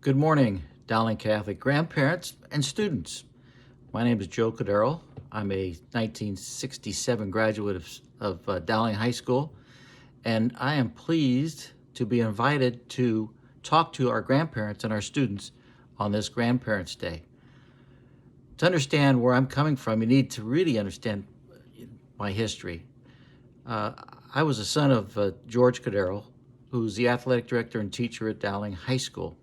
Good morning, Dowling Catholic grandparents and students. My name is Joe Cordaro. I'm a 1967 graduate of Dowling High School, and I am pleased to be invited to talk to our grandparents and our students on this Grandparents' Day. To understand where I'm coming from, you need to really understand my history. I was a son of George Cordaro, who's the athletic director and teacher at Dowling High School.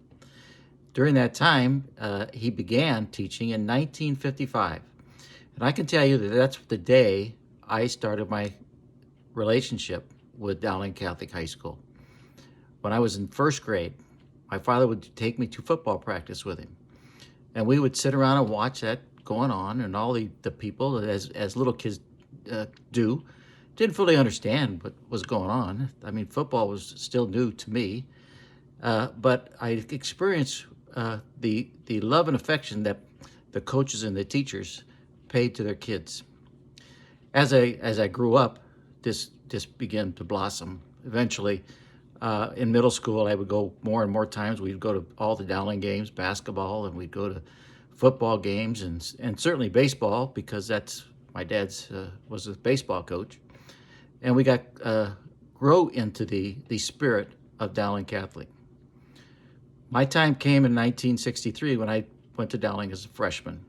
During that time, he began teaching in 1955. And I can tell you that that's the day I started my relationship with Dowling Catholic High School. When I was in first grade, my father would take me to football practice with him. And we would sit around and watch that going on, and all the people, as little kids do, didn't fully understand what was going on. I mean, football was still new to me, but I experienced the love and affection that the coaches and the teachers paid to their kids. As I grew up, this began to blossom. Eventually, in middle school, I would go more and more times. We'd go to all the Dowling games, basketball, and we'd go to football games and certainly baseball, because that's my dad's was a baseball coach. And we got grow into the spirit of Dowling Catholic. My time came in 1963 when I went to Dowling as a freshman,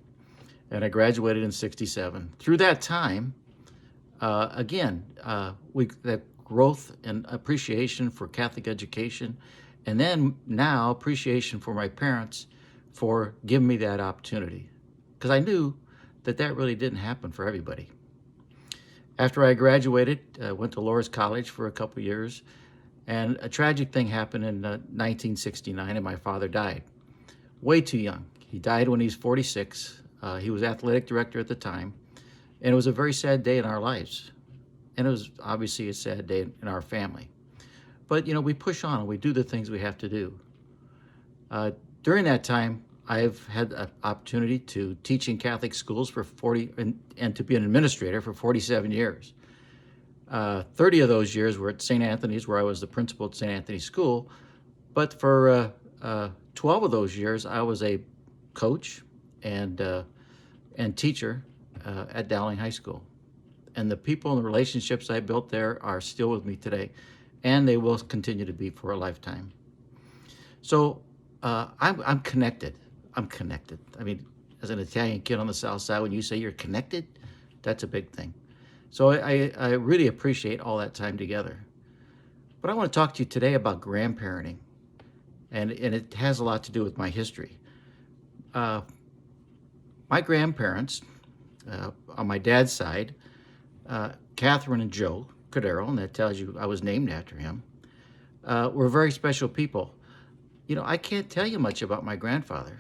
and I graduated in 67. Through that time, that growth and appreciation for Catholic education, and then now appreciation for my parents for giving me that opportunity, because I knew that really didn't happen for everybody. After I graduated, I went to Loras College for a couple years, and a tragic thing happened in 1969, and my father died way too young. He died when he was 46. He was athletic director at the time, and it was a very sad day in our lives. And it was obviously a sad day in our family. But, we push on and we do the things we have to do. During that time, I've had an opportunity to teach in Catholic schools for 40 and to be an administrator for 47 years. 30 of those years were at St. Anthony's, where I was the principal at St. Anthony's School. But for 12 of those years, I was a coach and teacher at Dowling High School. And the people and the relationships I built there are still with me today, and they will continue to be for a lifetime. So I'm connected. I'm connected. I mean, as an Italian kid on the South Side, when you say you're connected, that's a big thing. So I really appreciate all that time together. But I want to talk to you today about grandparenting, and it has a lot to do with my history. My grandparents, on my dad's side, Catherine and Joe Cordaro, and that tells you I was named after him, were very special people. I can't tell you much about my grandfather,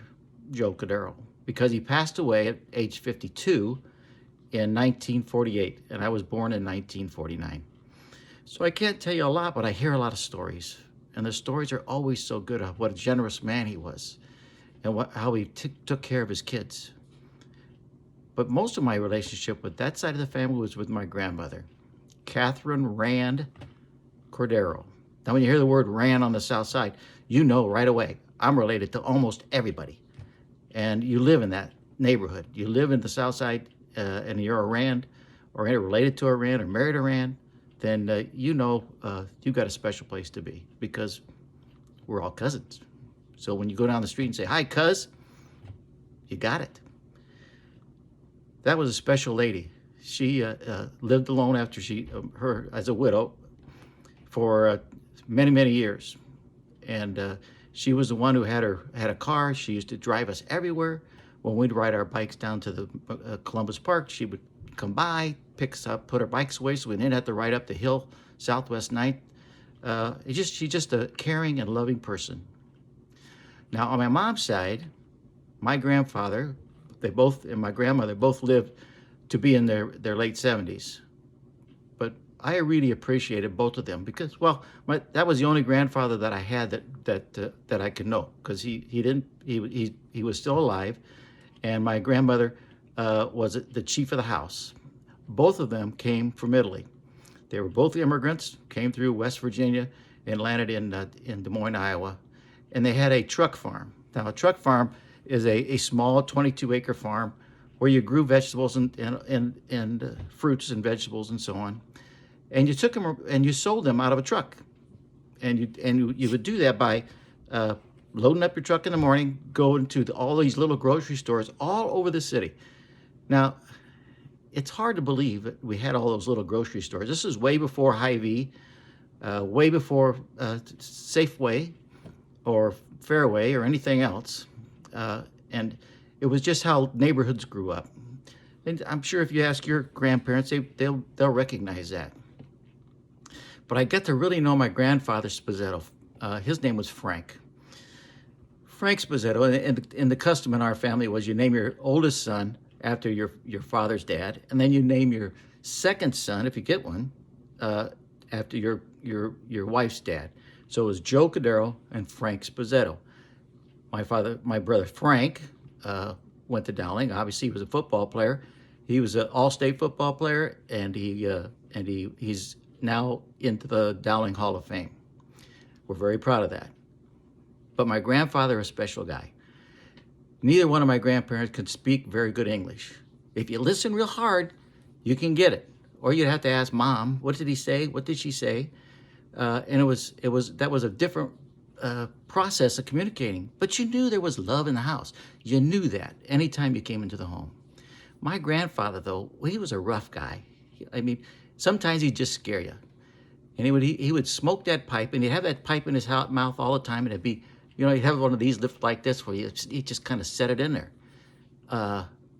Joe Cordaro, because he passed away at age 52 in 1948, and I was born in 1949. So I can't tell you a lot, but I hear a lot of stories, and the stories are always so good of what a generous man he was, and how he took care of his kids. But most of my relationship with that side of the family was with my grandmother, Catherine Rand Cordaro. Now, when you hear the word Rand on the South Side, you know right away I'm related to almost everybody. And you live in that neighborhood. You live in the South Side, and you're a Rand, or related to a Rand, or married a Rand, then you've got a special place to be, because we're all cousins. So when you go down the street and say, "Hi, cuz," you got it. That was a special lady. She lived alone after her as a widow for many, many years. And she was the one who had a car. She used to drive us everywhere. When we'd ride our bikes down to the Columbus Park, she would come by, pick us up, put our bikes away so we didn't have to ride up the hill, Southwest 9th. She's just a caring and loving person. Now, on my mom's side, my grandfather, and my grandmother both lived to be in their late 70s. But I really appreciated both of them because, that was the only grandfather that I had that I could know, because he was still alive, and my grandmother was the chief of the house. Both of them came from Italy. They were both immigrants, came through West Virginia and landed in Des Moines, Iowa, and they had a truck farm. Now, a truck farm is a small 22-acre farm where you grew vegetables and fruits and vegetables and so on. And you took them and you sold them out of a truck. And you would do that by uh, loading up your truck in the morning, going to all these little grocery stores all over the city. Now, it's hard to believe that we had all those little grocery stores. This is way before Hy-Vee, way before Safeway or Fairway or anything else. And it was just how neighborhoods grew up. And I'm sure if you ask your grandparents, they'll recognize that. But I got to really know my grandfather Spazzetto. His name was Frank. Frank Spazzetto, and the custom in our family was you name your oldest son after your father's dad, and then you name your second son, if you get one, after your wife's dad. So it was Joe Cordaro and Frank Spazzetto. My brother Frank went to Dowling. Obviously, he was a football player. He was an all-state football player, and he's now into the Dowling Hall of Fame. We're very proud of that. But my grandfather, a special guy. Neither one of my grandparents could speak very good English. If you listen real hard, you can get it. Or you'd have to ask Mom, what did he say? What did she say? And that was a different process of communicating. But you knew there was love in the house. You knew that anytime you came into the home. My grandfather, though, he was a rough guy. I mean, sometimes he'd just scare you. And he would smoke that pipe, and he'd have that pipe in his mouth all the time, and it'd be, he'd have one of these lift like this where he just kind of set it in there.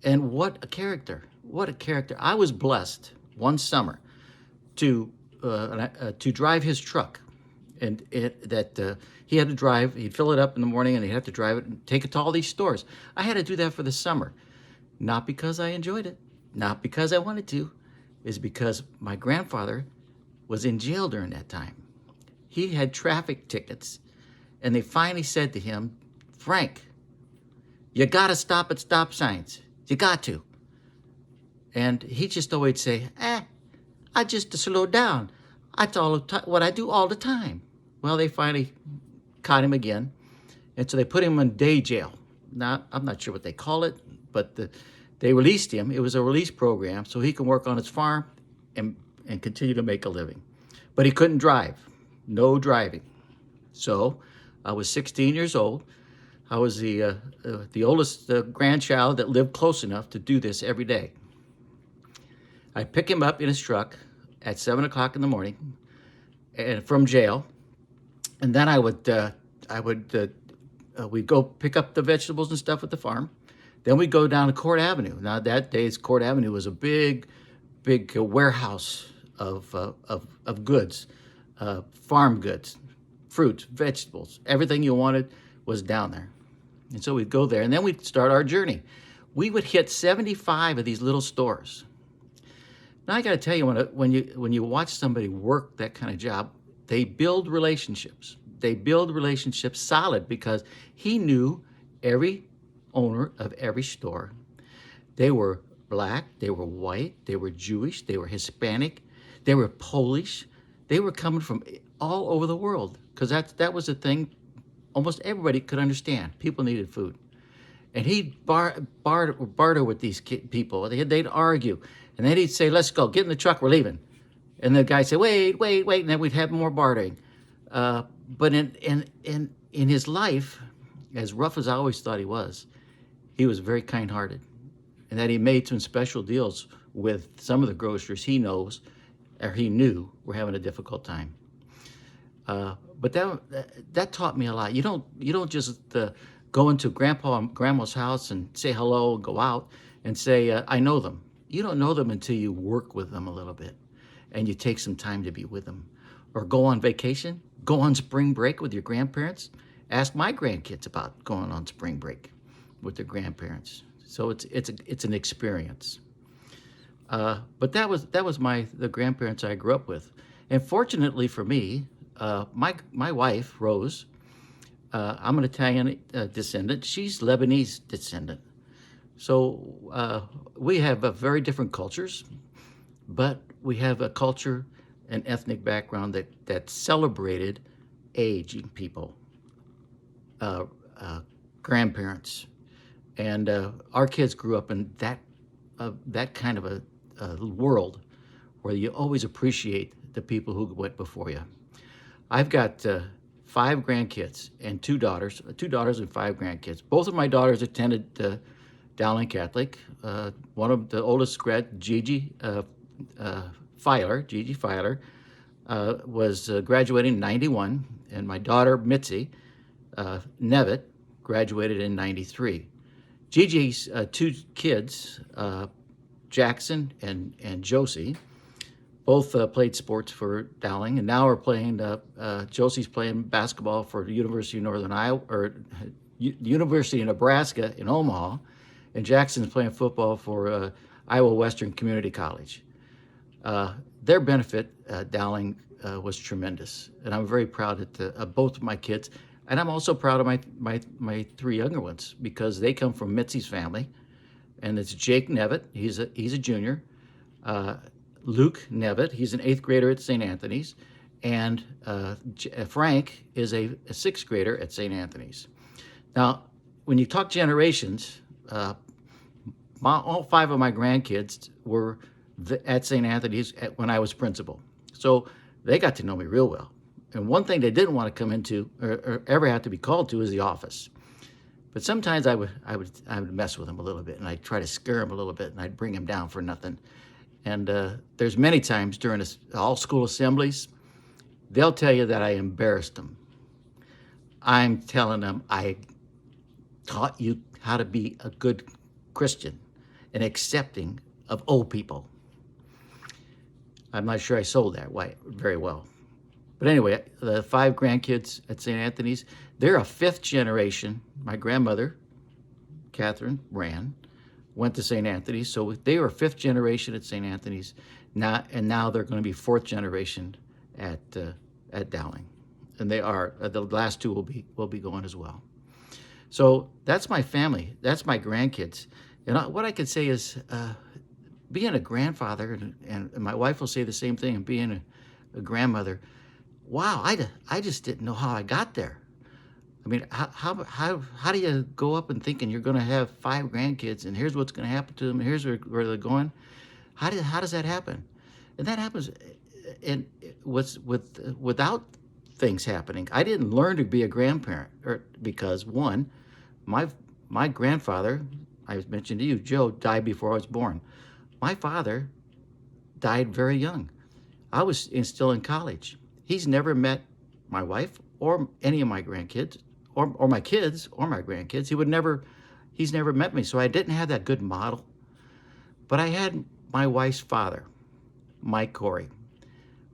And what a character. What a character. I was blessed one summer to drive his truck. And he had to drive, he'd fill it up in the morning, and he'd have to drive it and take it to all these stores. I had to do that for the summer. Not because I enjoyed it, not because I wanted to, is because my grandfather was in jail during that time. He had traffic tickets, and they finally said to him, Frank, you got to stop at stop signs. You got to. And he just always say, I just to slow down. That's what I do all the time. Well, they finally caught him again, and so they put him in day jail. Now, I'm not sure what they call it, but they released him. It was a release program so he can work on his farm and continue to make a living. But he couldn't drive. No driving. So I was 16 years old. I was the oldest grandchild that lived close enough to do this every day. I'd pick him up in his truck at 7 o'clock in the morning and from jail. And then we'd go pick up the vegetables and stuff at the farm. Then we'd go down to Court Avenue. Now, that day's Court Avenue was a big warehouse of goods, farm goods, fruits, vegetables, everything you wanted was down there. And so we'd go there, and then we'd start our journey. We would hit 75 of these little stores. Now, I got to tell you, when you watch somebody work that kind of job, they build relationships. They build relationships solid because he knew every owner of every store. They were black, they were white, they were Jewish, they were Hispanic, they were Polish. They were coming from all over the world because that was the thing almost everybody could understand. People needed food. And he'd barter with these people. They'd argue. And then he'd say, let's go, get in the truck, we're leaving. And the guy said, wait. And then we'd have more bartering. But in his life, as rough as I always thought he was very kind-hearted. And that he made some special deals with some of the grocers he knew were having a difficult time. But that taught me a lot. You don't just go into Grandpa and Grandma's house and say hello and go out and say, I know them. You don't know them until you work with them a little bit and you take some time to be with them. Or go on vacation, go on spring break with your grandparents. Ask my grandkids about going on spring break with their grandparents. So it's an experience. But that was the grandparents I grew up with. And fortunately for me, my wife, Rose, I'm an Italian descendant. She's Lebanese descendant. So we have very different cultures, but we have a culture and ethnic background that celebrated aging people, grandparents, and our kids grew up in that kind of a world where you always appreciate the people who went before you. I've got five grandkids and two daughters and five grandkids. Both of my daughters attended Dowling Catholic. One of the oldest Gigi Gigi Filer, was graduating in 91, and my daughter Mitzi Nevitt graduated in 93. Gigi's two kids, Jackson and Josie, both played sports for Dowling, and now are playing. Josie's playing basketball for the University of Northern Iowa, or University of Nebraska in Omaha, and Jackson's playing football for Iowa Western Community College. Their benefit, Dowling, was tremendous, and I'm very proud of both of my kids, and I'm also proud of my three younger ones because they come from Mitzi's family, and it's Jake Nevitt. He's a junior. Luke Nevitt, he's an eighth grader at St. Anthony's, and Frank is a sixth grader at St. Anthony's. Now, when you talk generations, all five of my grandkids were at St. Anthony's when I was principal, so they got to know me real well. And one thing they didn't want to come into or ever have to be called to is the office. But sometimes I would mess with them a little bit, and I'd try to scare them a little bit, and I'd bring them down for nothing. And there's many times during all school assemblies, they'll tell you that I embarrassed them. I'm telling them I taught you how to be a good Christian and accepting of old people. I'm not sure I sold that very well. But anyway, the five grandkids at St. Anthony's, they're a fifth generation. My grandmother, Catherine Rand, went to St. Anthony's, so they were fifth generation at St. Anthony's, now they're going to be fourth generation at Dowling, and they are. The last two will be going as well. So that's my family. That's my grandkids. And what I could say is, being a grandfather, and my wife will say the same thing, and being a grandmother, wow, I just didn't know how I got there. I mean, how do you go up and thinking you're going to have five grandkids, and here's what's going to happen to them, and here's where they're going? How does that happen? And that happens, and without things happening. I didn't learn to be a grandparent, because one, my grandfather, I mentioned to you, Joe, died before I was born. My father died very young. I was still in college. He's never met my wife or any of my grandkids, or my kids or my grandkids. He's never met me, so I didn't have that good model. But I had my wife's father, Mike Corey.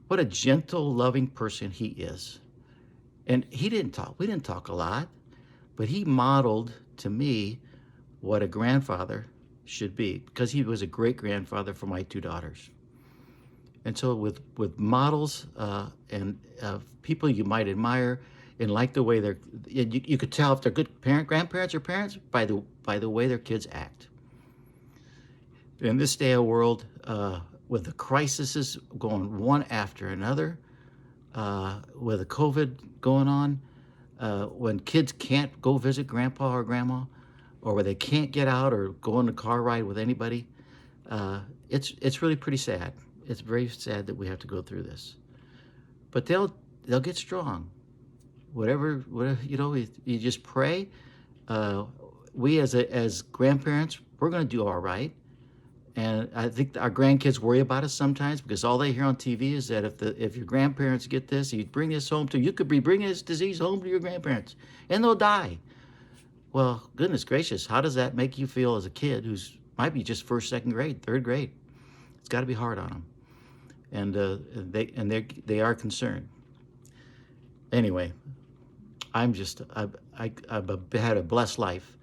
What a gentle, loving person he is. And we didn't talk a lot, but he modeled to me what a grandfather should be, because he was a great grandfather for my two daughters. And so with models and people you might admire and like the way you could tell if they're good grandparents or parents by the way their kids act. In this day of world, with the crises going one after another, with the COVID going on, when kids can't go visit grandpa or grandma, or where they can't get out or go on a car ride with anybody, it's really pretty sad. It's very sad that we have to go through this, but they'll get strong. Whatever you just pray. We as grandparents, we're going to do all right, and I think our grandkids worry about us sometimes because all they hear on TV is that if your grandparents get this, you bring this home to you could be bringing this disease home to your grandparents, and they'll die. Well, goodness gracious, how does that make you feel as a kid who's might be just first, second grade, third grade? It's got to be hard on them. And they are concerned. Anyway, I've had a blessed life.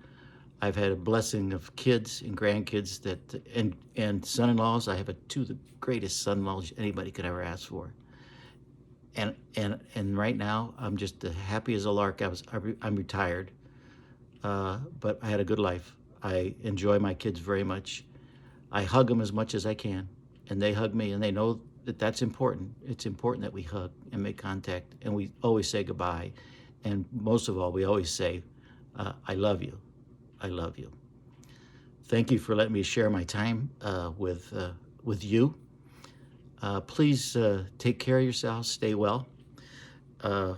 I've had a blessing of kids and grandkids and son-in-laws. I have two of the greatest son-in-laws anybody could ever ask for. And right now I'm just happy as a lark. I'm retired, but I had a good life. I enjoy my kids very much. I hug them as much as I can, and they hug me, and they know that's important. It's important that we hug and make contact, and we always say goodbye. And most of all, we always say, I love you. I love you. Thank you for letting me share my time with you. Please take care of yourselves, stay well, uh,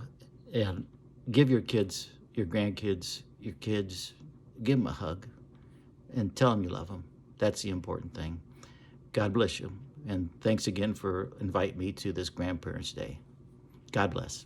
and give your kids, your grandkids, your kids, give them a hug and tell them you love them. That's the important thing. God bless you. And thanks again for inviting me to this Grandparents' Day. God bless.